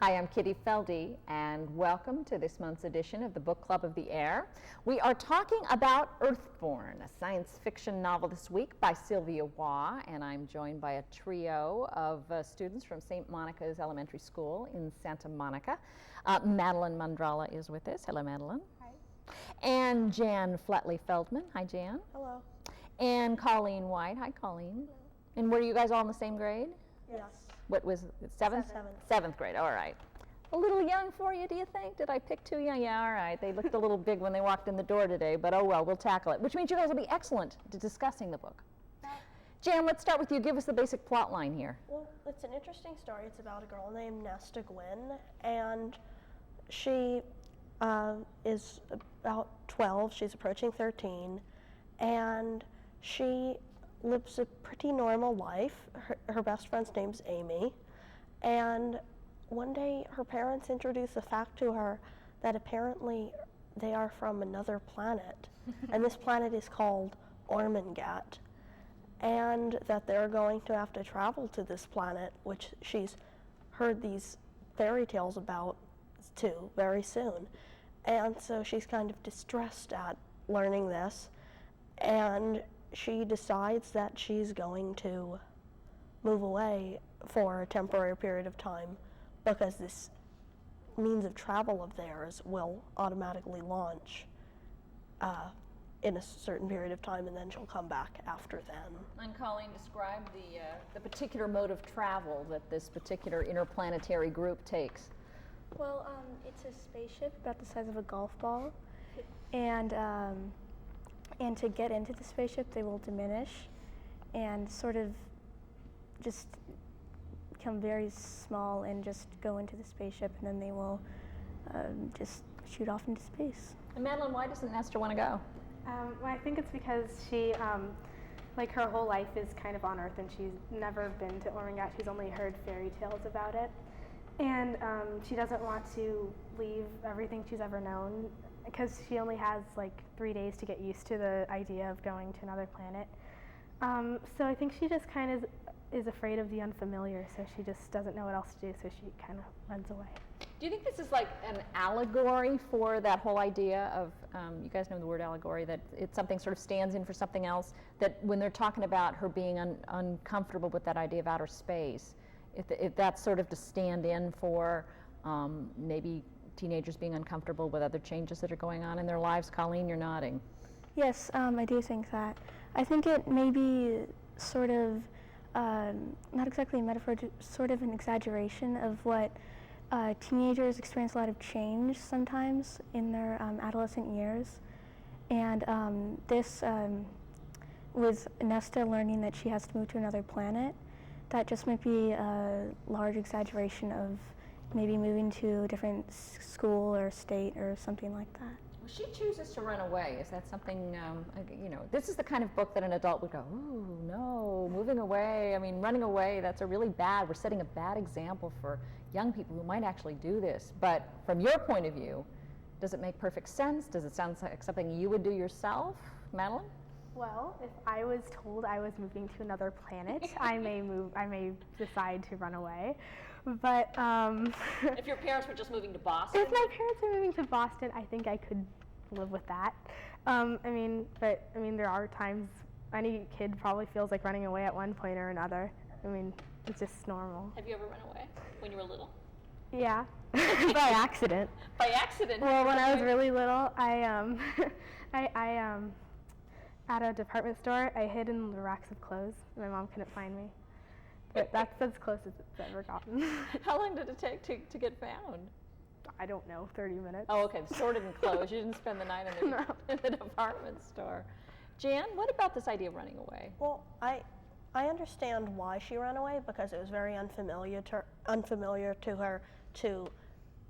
Hi, I'm Kitty Feldy, and welcome to this month's edition of the Book Club of the Air. We are talking about Earthborn, a science fiction novel this week by Sylvia Waugh, and I'm joined by a trio of students from St. Monica's Elementary School in Santa Monica. Madeline Mandrala is with us. Hello, Madeline. Hi. And Jan Flatley-Feldman. Hi, Jan. Hello. And Colleen White. Hi, Colleen. Hello. And were you guys all in the same grade? Yes. What was it, seventh? Seventh grade, all right. A little young for you, do you think? Did I pick too young? Yeah, all right. They looked a little big when they walked in the door today, but oh well, we'll tackle it. Which means you guys will be excellent to discussing the book. Jan, let's start with you. Give us the basic plot line here. Well, it's an interesting story. It's about a girl named Nesta Gwynn, and she is about 12. She's approaching 13, and she lives a pretty normal life. Her best friend's name's Amy, and one day her parents introduce the fact to her that apparently they are from another planet, and this planet is called Ormangat, and that they're going to have to travel to this planet, which she's heard these fairy tales about too very soon. And so she's kind of distressed at learning this, and she decides that she's going to move away for a temporary period of time because this means of travel of theirs will automatically launch in a certain period of time, and then she'll come back after then. And Colleen, describe the particular mode of travel that this particular interplanetary group takes. Well, it's a spaceship about the size of a golf ball, and to get into the spaceship, they will diminish and sort of just become very small and just go into the spaceship, and then they will just shoot off into space. And Madeline, why doesn't Nesta want to go? Well, I think it's because she, like her whole life is kind of on Earth, and she's never been to Ormangat. She's only heard fairy tales about it. And she doesn't want to leave everything she's ever known because she only has like 3 days to get used to the idea of going to another planet. So I think she just kind of is afraid of the unfamiliar, so she just doesn't know what else to do, so she kind of runs away. Do you think this is like an allegory for that whole idea of, you guys know the word allegory, that it's something sort of stands in for something else, that when they're talking about her being uncomfortable with that idea of outer space, if that's sort of to stand in for maybe teenagers being uncomfortable with other changes that are going on in their lives? Colleen, you're nodding. Yes, I do think that. I think it may be sort of, not exactly a metaphor, sort of an exaggeration of what teenagers experience a lot of change sometimes in their adolescent years. And this, with Nesta learning that she has to move to another planet, that just might be a large exaggeration of maybe moving to a different school or state or something like that. Well, she chooses to run away. Is that something, this is the kind of book that an adult would go, ooh, no, moving away. I mean, running away, that's a really bad, we're setting a bad example for young people who might actually do this. But from your point of view, does it make perfect sense? Does it sound like something you would do yourself, Madeline? Well, if I was told I was moving to another planet, I may decide to run away. But if your parents were just moving to Boston? If my parents were moving to Boston, I think I could live with that. There are times any kid probably feels like running away at one point or another. I mean, it's just normal. Have you ever run away when you were little? Yeah, by accident. By accident? Well, when I was really little, I at a department store, I hid in the racks of clothes. My mom couldn't find me. But that's as close as it's ever gotten. How long did it take to get found? I don't know, 30 minutes. Oh, okay, sorted and clothes. You didn't spend the night in the department store. Jan, what about this idea of running away? Well, I understand why she ran away, because it was very unfamiliar to her to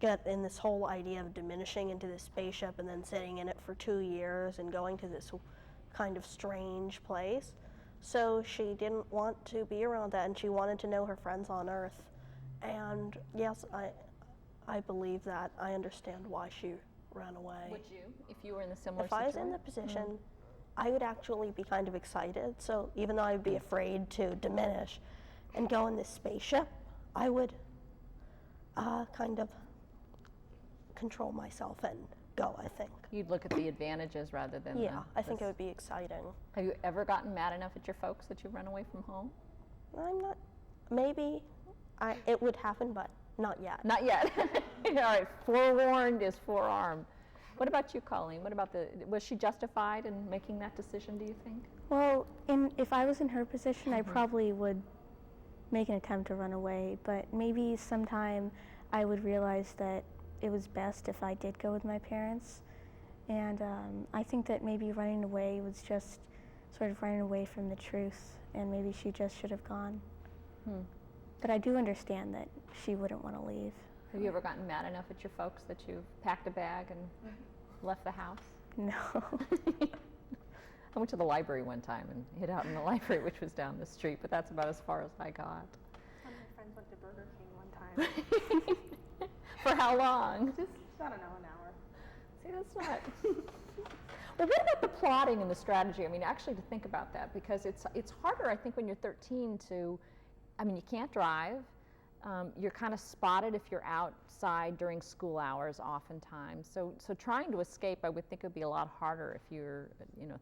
get in this whole idea of diminishing into this spaceship and then sitting in it for 2 years and going to this kind of strange place. So she didn't want to be around that, and she wanted to know her friends on Earth. And yes, I believe that. I understand why she ran away. Would you, if you were in a similar situation? If I was in the position, I would actually be kind of excited. So even though I'd be afraid to diminish and go in this spaceship, I would kind of control myself and go, I think. You'd look at the advantages rather than Yeah, I think it would be exciting. Have you ever gotten mad enough at your folks that you run away from home? I'm not, maybe it would happen, but not yet. Not yet. All right, forewarned is forearmed. What about you, Colleen? What about was she justified in making that decision, do you think? Well, if I was in her position, I probably would make an attempt to run away, but maybe sometime I would realize that it was best if I did go with my parents. And I think that maybe running away was just sort of running away from the truth, and maybe she just should have gone. But I do understand that she wouldn't want to leave. Have you ever gotten mad enough at your folks that you've packed a bag and left the house? No. I went to the library one time and hid out in the library, which was down the street, but that's about as far as I got. Some of my friends went to Burger King one time. For how long? Just, I don't know, an hour. See, that's not. Well, what about the plotting and the strategy? I mean, actually, to think about that, because it's harder, I think, when you're 13 to. I mean, you can't drive. You're kind of spotted if you're outside during school hours, oftentimes. So trying to escape, I would think it would be a lot harder if you're,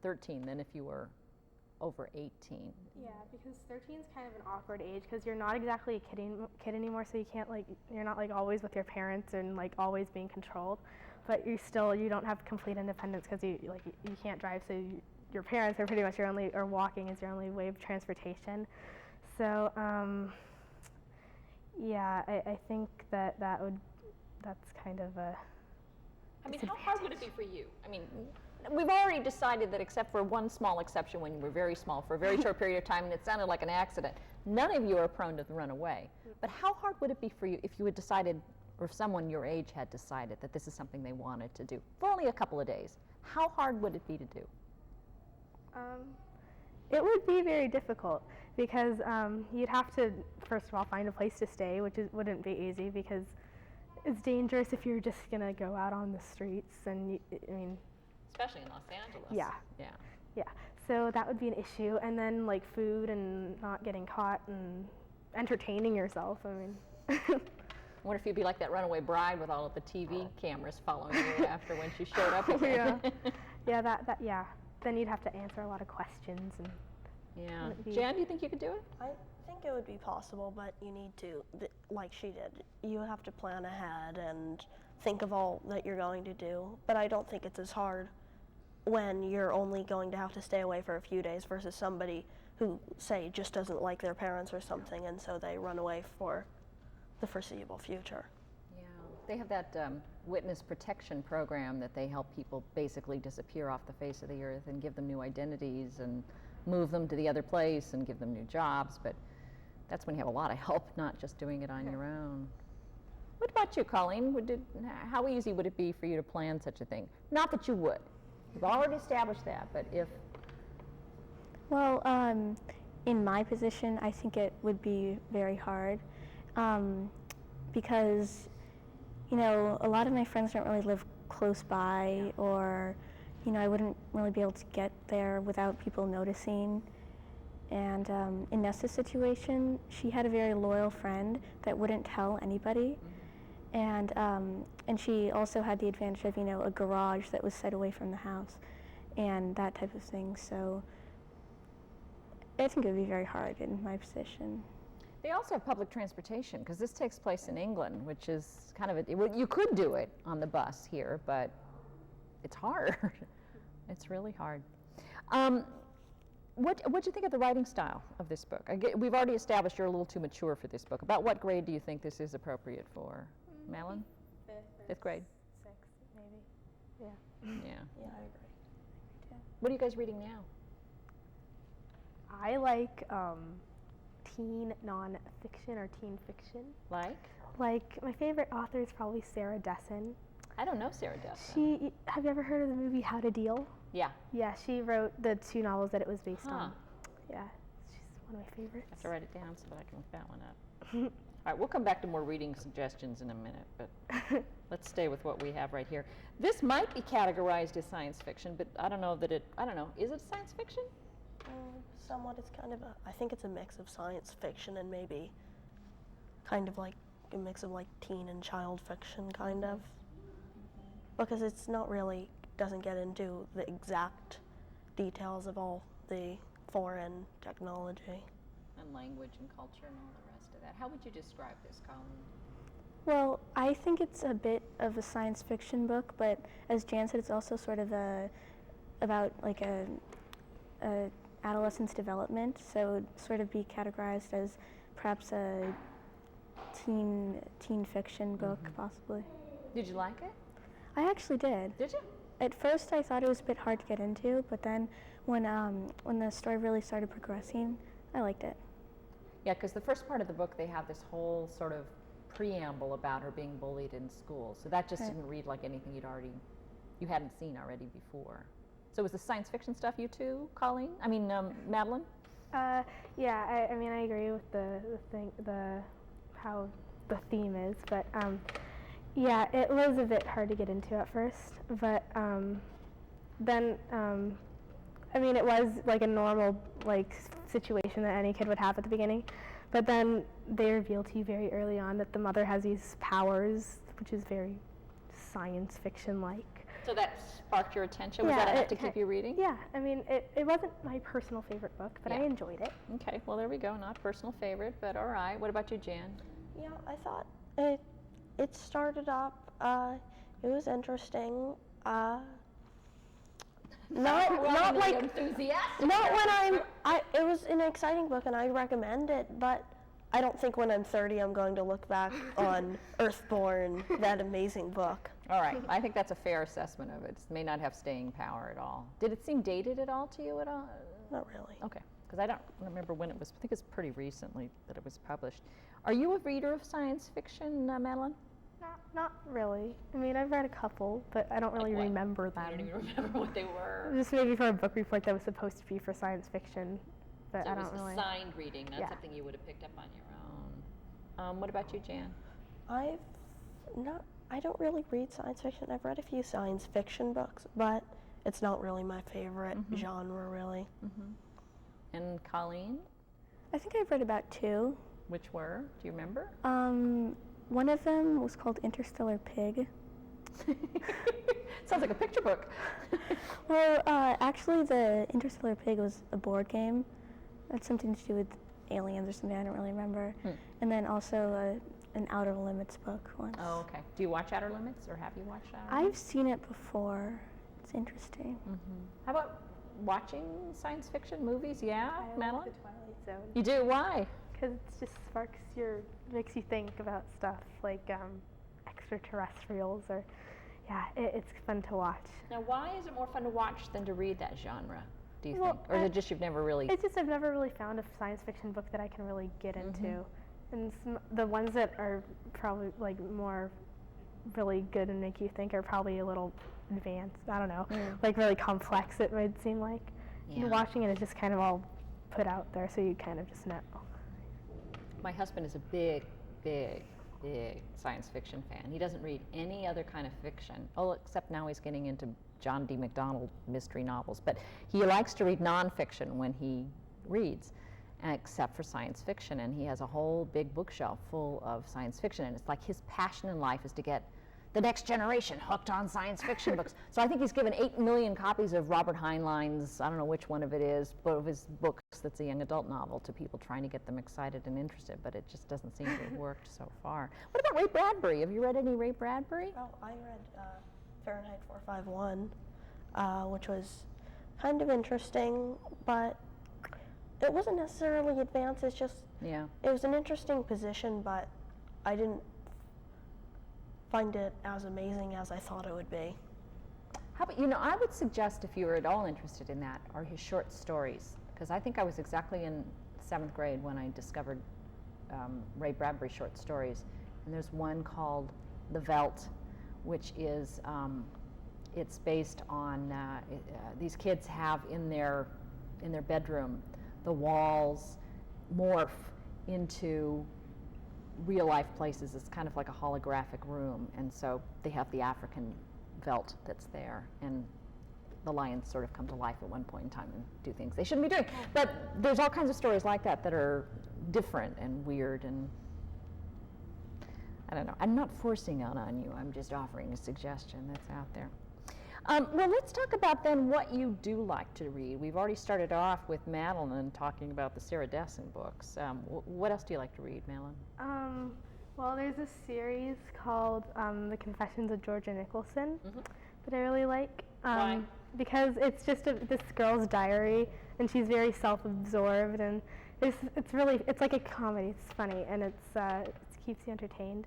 13 than if you were over 18. Yeah, because 13 is kind of an awkward age because you're not exactly a kid anymore, so you can't you're not always with your parents and always being controlled, but you don't have complete independence because you can't drive, so your parents are pretty much or walking is your only way of transportation. So yeah, I think that's kind of a. I mean, how hard would it be for you? I mean, we've already decided that except for one small exception when you were very small for a very short period of time and it sounded like an accident, none of you are prone to run away. But how hard would it be for you if you had decided, or if someone your age had decided that this is something they wanted to do for only a couple of days? How hard would it be to do? It would be very difficult because you'd have to, first of all, find a place to stay, which wouldn't be easy because it's dangerous if you're just going to go out on the streets and, Especially in Los Angeles. Yeah. Yeah. Yeah. So that would be an issue. And then, food and not getting caught and entertaining yourself. I mean. I wonder if you'd be like that runaway bride with all of the TV cameras following you after when she showed up again. Yeah. Yeah. Then you'd have to answer a lot of questions and. Yeah. Jan, do you think you could do it? I think it would be possible, but you need to, like she did, you have to plan ahead and think of all that you're going to do. But I don't think it's as hard when you're only going to have to stay away for a few days versus somebody who, say, just doesn't like their parents or something, and so they run away for the foreseeable future. Yeah. They have that witness protection program that they help people basically disappear off the face of the earth and give them new identities and move them to the other place and give them new jobs, but that's when you have a lot of help, not just doing it on your own. What about you, Colleen? How easy would it be for you to plan such a thing? Not that you would. You've already established that, but if... Well, in my position, I think it would be very hard because, a lot of my friends don't really live close by, or I wouldn't really be able to get there without people noticing. And in Nesta's situation, she had a very loyal friend that wouldn't tell anybody. And she also had the advantage of, a garage that was set away from the house and that type of thing. So I think it would be very hard in my position. They also have public transportation, because this takes place in England, which is kind of you could do it on the bus here, but it's hard. It's really hard. What do you think of the writing style of this book? We've already established you're a little too mature for this book. About what grade do you think this is appropriate for? Malin? Fifth grade? Sixth, maybe. Yeah. Yeah. Yeah, I agree. What are you guys reading now? I like teen nonfiction or teen fiction. Like? Like, my favorite author is probably Sarah Dessen. I don't know Sarah Dessen. Have you ever heard of the movie How to Deal? Yeah. Yeah, she wrote the 2 novels that it was based on. Huh. Yeah, she's one of my favorites. I have to write it down so that I can look that one up. All right, we'll come back to more reading suggestions in a minute, but let's stay with what we have right here. This might be categorized as science fiction, but I don't know, is it science fiction? Somewhat, it's kind of I think it's a mix of science fiction and maybe kind of like a mix of like teen and child fiction kind of, because it's not really, doesn't get into the exact details of all the foreign technology. And language and culture and all the rest of that. How would you describe this, Colleen? Well, I think it's a bit of a science fiction book, but as Jan said, it's also sort of about like a adolescent's development, so it would sort of be categorized as perhaps a teen fiction book, possibly. Did you like it? I actually did. Did you? At first, I thought it was a bit hard to get into, but then when the story really started progressing, I liked it. Yeah, because the first part of the book, they have this whole sort of preamble about her being bullied in school. So that just didn't read like anything you hadn't seen already before. So was the science fiction stuff you too, Colleen? I mean, Madeline? Yeah, I mean, I agree with how the theme is, but yeah, it was a bit hard to get into at first, but then, I mean, it was like a normal situation that any kid would have at the beginning, but then they reveal to you very early on that the mother has these powers, which is very science fiction-like. So that sparked your attention? Was that enough to keep you reading? Yeah, I mean, it wasn't my personal favorite book, but I enjoyed it. Okay, well, there we go. Not personal favorite, but all right. What about you, Jan? Yeah, I thought it started up, it was interesting. Not like enthusiastic. Not when it was an exciting book and I recommend it, but I don't think when I'm 30 I'm going to look back on Earthborn, that amazing book. All right, I think that's a fair assessment of it. It may not have staying power at all. Did it seem dated at all to you at all? Not really. Okay, because I don't remember when it was. I think it's pretty recently that it was published. Are you a reader of science fiction, Madeline? Not really. I mean, I've read a couple, but I don't really remember them. I don't even remember what they were. Just maybe for a book report that was supposed to be for science fiction, but So I it don't was really. assigned reading, not something you would have picked up on your own. What about you, Jan? I don't really read science fiction. I've read a few science fiction books, but it's not really my favorite genre, really. And Colleen? I think I've read about two. Which were? Do you remember? One of them was called Interstellar Pig. Sounds like a picture book. Well, actually, the Interstellar Pig was a board game. That's something to do with aliens or something. I don't really remember. And then also an Outer Limits book once. Oh, okay. Do you watch Outer Limits, or have you watched Outer I've Limits? seen it before. It's interesting. How about watching science fiction movies? Yeah, I Madeline? like the Twilight Zone. You do? Why? Because it just makes you think about stuff like extraterrestrials or, it's fun to watch. Now, why is it more fun to watch than to read that genre, do you Well, think? Or is it just you've never really... It's just I've never really found a science fiction book that I can really get into. And the ones that are probably more really good and make you think are probably a little advanced. I don't know, really complex it might seem like. Yeah. And watching it is just kind of all put out there, so you kind of just know. My husband is a big, big, big science fiction fan. He doesn't read any other kind of fiction, except now he's getting into John D. MacDonald mystery novels. But he likes to read nonfiction when he reads, except for science fiction. And he has a whole big bookshelf full of science fiction. And it's like his passion in life is to get the next generation hooked on science fiction books. So I think he's given 8 million copies of Robert Heinlein's, I don't know which one of it is, but of his books that's a young adult novel to people, trying to get them excited and interested, but it just doesn't seem to have worked so far. What about Ray Bradbury? Have you read any Ray Bradbury? Oh, I read Fahrenheit 451, which was kind of interesting, but it wasn't necessarily advanced. It's just, it was an interesting position, but I didn't find it as amazing as I thought it would be. How about, I would suggest, if you were at all interested in that, are his short stories, because I think I was exactly in 7th grade when I discovered Ray Bradbury short stories. And there's one called The Veldt, which is, it's based on, these kids have in their bedroom, the walls morph into real life places. It's kind of like a holographic room, and so they have the African Veldt that's there, and the lions sort of come to life at one point in time and do things they shouldn't be doing. But there's all kinds of stories like that that are different and weird, and I don't know. I'm not forcing it on you. I'm just offering a suggestion that's out there. Well, let's talk about then what you do like to read. We've already started off with Madeline talking about the Sarah Dessen books. What else do you like to read, Madeline? Well, there's a series called The Confessions of Georgia Nicholson that I really like. Why? Because it's just this girl's diary, and she's very self-absorbed, and it's like a comedy. It's funny, and it keeps you entertained.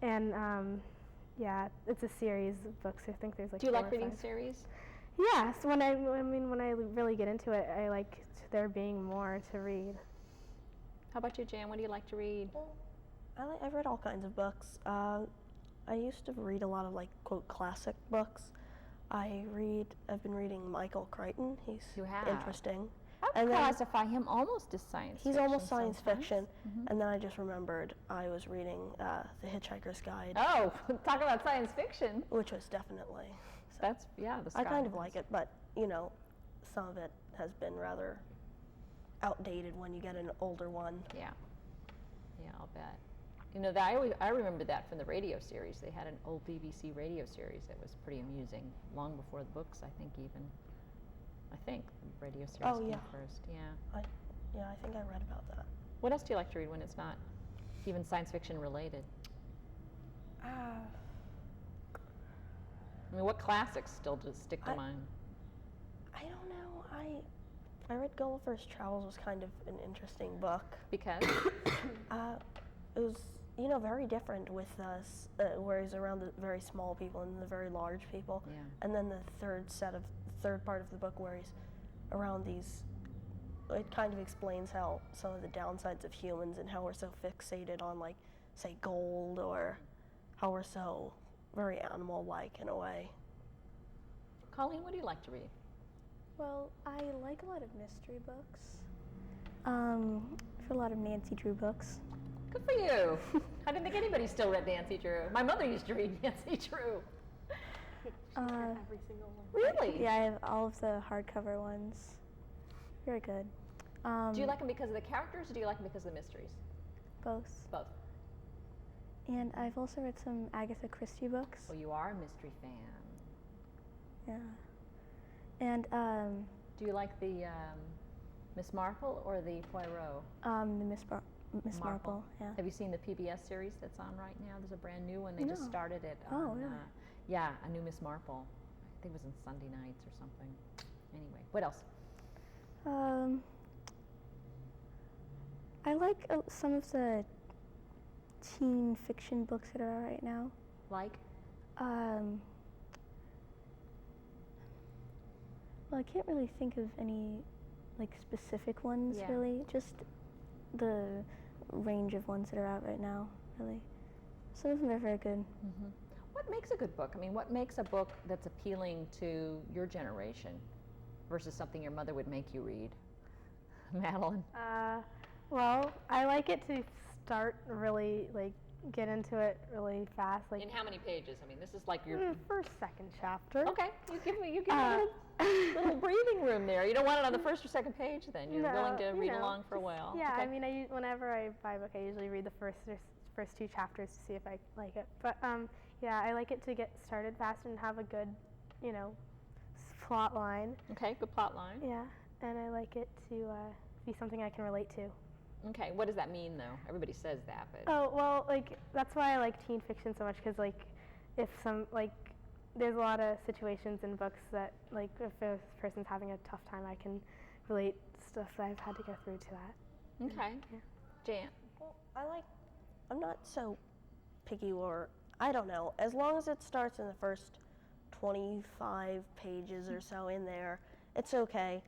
And yeah, it's a series of books. I think there's like. Do you 4 like or reading 5. series? Yes. When I really get into it, I like there being more to read. How about you, Jan? What do you like to read? Well, I've read all kinds of books. I used to read a lot of like quote classic books. I've been reading Michael Crichton. He's You have? interesting. I would classify him almost as science fiction. He's almost science sometimes. fiction. And then I just remembered I was reading The Hitchhiker's Guide, Oh, talk about science fiction. which was definitely. That's, yeah, the I kind of Sky like it, but you know, some of it has been rather outdated when you get an older one. Yeah. Yeah, I'll bet. You know, I remember that from the radio series. They had an old BBC radio series that was pretty amusing, long before the books, I think even. I think the radio series Oh, came yeah. first, yeah. Yeah, I think I read about that. What else do you like to read when it's not even science fiction related? I mean, what classics still just stick to mind? I don't know. I read Gulliver's Travels. Was kind of an interesting book. Because? It was, you know, very different with us, where he's around the very small people and the very large people. Yeah. And then the third part of the book where he's around these, it kind of explains how some of the downsides of humans and how we're so fixated on, like, say, gold, or how we're so very animal-like in a way. Colleen, what do you like to read? Well, I like a lot of mystery books. For a lot of Nancy Drew books. Good for you. I didn't think anybody still read Nancy Drew. My mother used to read Nancy Drew. Every single one. Really? Yeah, I have all of the hardcover ones. Very good. Do you like them because of the characters, or do you like them because of the mysteries? Both. Both. And I've also read some Agatha Christie books. Well, you are a mystery fan. Yeah. And Do you like the Miss Marple or the Poirot? the Miss Marple. Yeah. Have you seen the PBS series that's on right now? There's a brand new one. They just No. started it. Oh, on, really? Yeah, a new Miss Marple. I think it was on Sunday nights or something. Anyway, what else? I like some of the teen fiction books that are out right now. Like? Well, I can't really think of any like specific ones, Yeah. really. Just the range of ones that are out right now, really. Some of them are very good. Mm-hmm. What makes a good book? I mean, what makes a book that's appealing to your generation versus something your mother would make you read? Madeline? Well, I like it to start really, like, get into it really fast. Like, In how many pages? I mean, this is like your... first, second chapter. Okay, you give me a little breathing room there. You don't want it on the first or second page then. You're willing to read along for a while. Yeah, Okay. I mean, whenever I buy a book, I usually read the first 2 chapters to see if I like it. But yeah, I like it to get started fast and have a good, plot line. Okay, good plot line. Yeah, and I like it to be something I can relate to. Okay, what does that mean though? Everybody says that, but... Oh, well, like, that's why I like teen fiction so much, because, like, there's a lot of situations in books that, like, if a person's having a tough time, I can relate stuff that I've had to go through to that. Okay. Yeah. Jan? Well, I'm not so picky, or I don't know. As long as it starts in the first 25 pages or so in there, it's okay.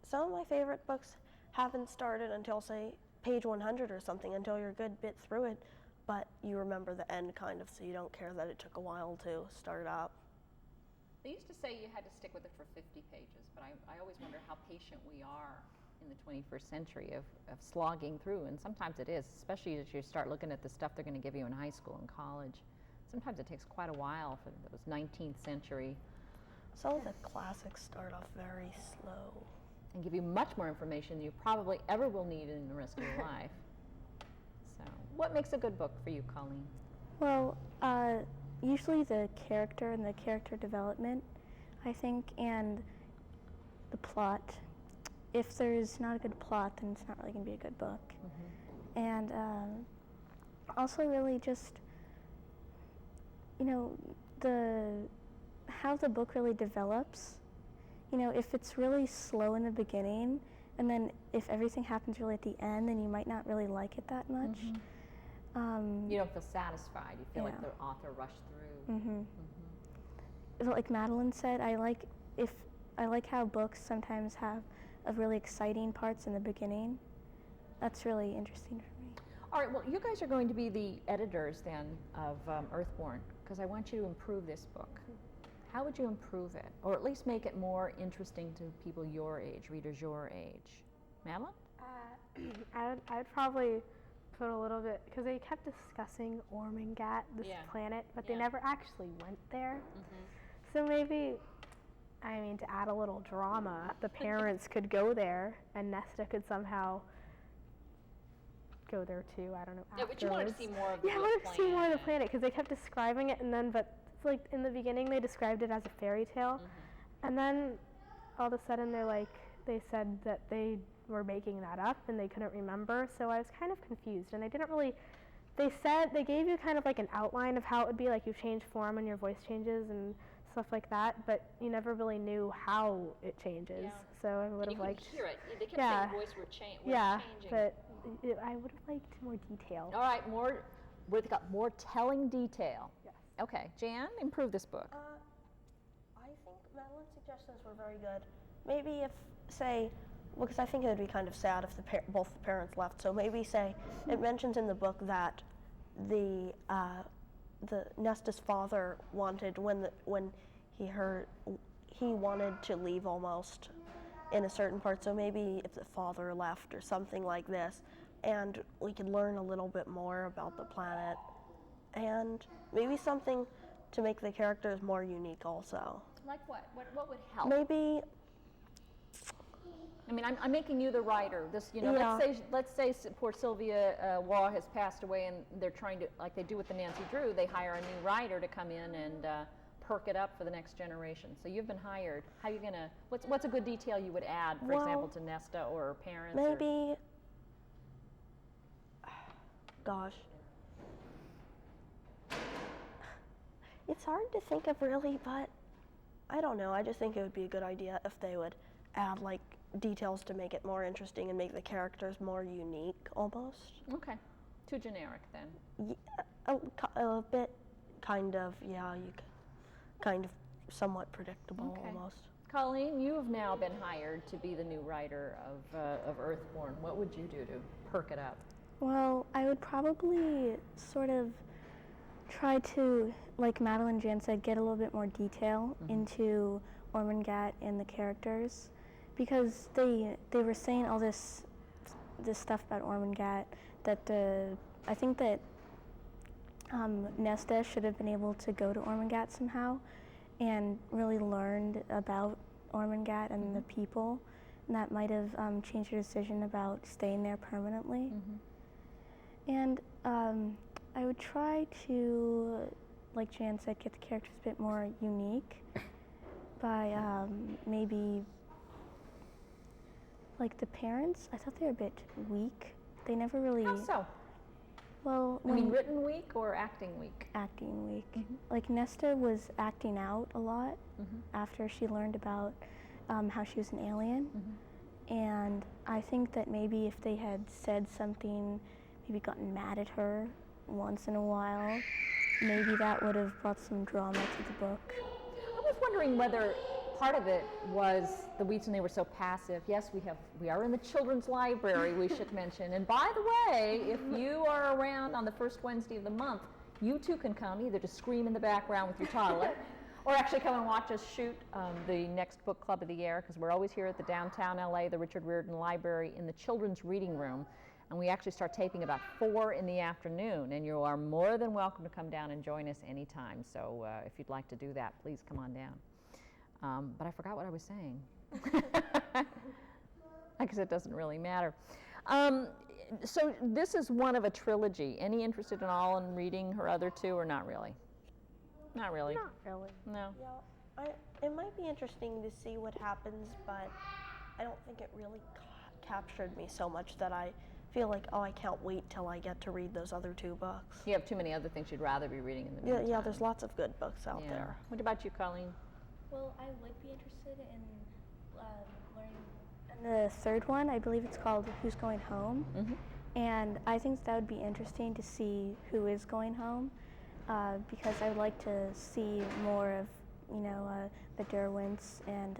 Some of my favorite books haven't started until, say, page 100 or something, until you're a good bit through it, but you remember the end kind of, so you don't care that it took a while to start up. They used to say you had to stick with it for 50 pages, but I always wonder how patient we are in the 21st century of slogging through, and sometimes it is, especially as you start looking at the stuff they're going to give you in high school and college. Sometimes it takes quite a while for those 19th century. Some of the classics start off very slow. And give you much more information than you probably ever will need in the rest of your life. So, what makes a good book for you, Colleen? Well, usually the character and the character development, I think, and the plot. If there's not a good plot, then it's not really going to be a good book. And also really just, how the book really develops. If it's really slow in the beginning, and then if everything happens really at the end, then you might not really like it that much. You don't feel satisfied. You feel like Yeah. the author rushed through. Like Madeline said, I like how books sometimes have really exciting parts in the beginning. That's really interesting for me. All right, well, you guys are going to be the editors then of Earthborn, because I want you to improve this book. How would you improve it, or at least make it more interesting to people your age, readers your age? Madeline? I'd probably put a little bit, because they kept discussing Ormangat, this planet, but they never actually went there. So maybe, to add a little drama, the parents could go there, and Nesta could somehow go there too. I don't know. Yeah, but you wanted to see more of the I wanted to see more of the planet, because they kept describing it, and then, but it's like in the beginning they described it as a fairy tale, and then all of a sudden they said that they were making that up and they couldn't remember. So I was kind of confused, and they didn't really. They gave you kind of like an outline of how it would be, like you change form and your voice changes and stuff like that, but you never really knew how it changes. Yeah. So I would have liked. You hear it. They kept saying voice were changing. But I would have liked more detail. All right, more telling detail. Yes. Okay, Jan, improve this book. I think Madeline's suggestions were very good. Maybe if, say, because I think it would be kind of sad if both the parents left. So maybe say it mentions in the book that the Nesta's father wanted when he wanted to leave almost in a certain part. So maybe if the father left or something like this, and we could learn a little bit more about the planet, and maybe something to make the characters more unique also. Like what? What would help? Maybe. I'm making you the writer. This, let's say poor Sylvia Waugh has passed away, and they're trying to, like they do with the Nancy Drew, they hire a new writer to come in and perk it up for the next generation. So you've been hired. How are you gonna? What's a good detail you would add, for example, to Nesta or parents? Maybe. Gosh. It's hard to think of really, but I don't know. I just think it would be a good idea if they would add like details to make it more interesting and make the characters more unique almost. Okay. Too generic then. Yeah, a bit kind of, kind of somewhat predictable almost. Colleen, you have now been hired to be the new writer of Earthborn. What would you do to perk it up? Well, I would probably sort of try to, like Madeline and Jan said, get a little bit more detail into Ormangat and the characters, because they were saying all this stuff about Ormangat that I think that Nesta should have been able to go to Ormangat somehow and really learned about Ormangat and the people, and that might have changed her decision about staying there permanently. And I would try to, like Jan said, get the characters a bit more unique by maybe, like the parents, I thought they were a bit weak. They never really... How so? Well, written weak or acting weak? Acting weak. Like Nesta was acting out a lot after she learned about how she was an alien. And I think that maybe if they had said something, maybe gotten mad at her once in a while, maybe that would have brought some drama to the book. I was wondering whether part of it was the reason they were so passive. Yes, we are in the children's library, we should mention. And by the way, if you are around on the first Wednesday of the month, you too can come either to scream in the background with your toddler, or actually come and watch us shoot the next book club of the year, because we're always here at the downtown LA, the Richard Riordan Library, in the children's reading room. And we actually start taping about 4 in the afternoon, and you are more than welcome to come down and join us anytime. So if you'd like to do that, please come on down. But I forgot what I was saying. I guess it doesn't really matter. So this is one of a trilogy. Any interested at all in reading her other two, or not really? Not really. Not really. No. Yeah, it might be interesting to see what happens, but I don't think it really captured me so much that I feel like, oh, I can't wait till I get to read those other two books. You have too many other things you'd rather be reading in the meantime. Yeah, there's lots of good books out there. What about you, Colleen? Well, I would be interested in learning. And the third one, I believe it's called Who's Going Home? Mm-hmm. And I think that would be interesting to see who is going home, because I would like to see more of, the Derwents and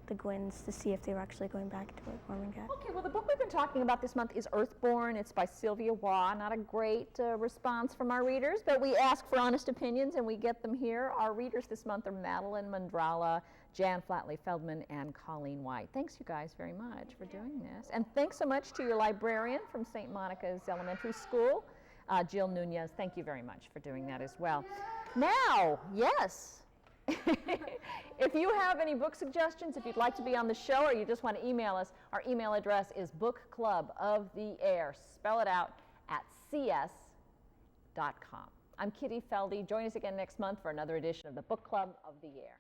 the Gwynns to see if they were actually going back to Ormington. Okay, well, the book we've been talking about this month is Earthborn. It's by Sylvia Waugh. Not a great response from our readers, but we ask for honest opinions and we get them here. Our readers this month are Madeline Mandrala, Jan Flatley-Feldman, and Colleen White. Thanks, you guys, very much for doing this. And thanks so much to your librarian from St. Monica's Elementary School, Jill Nunez. Thank you very much for doing that as well. Now, yes. If you have any book suggestions, if you'd like to be on the show or you just want to email us, our email address is bookcluboftheair, spell it out, @cs.com. I'm Kitty Feldy. Join us again next month for another edition of the Book Club of the Air.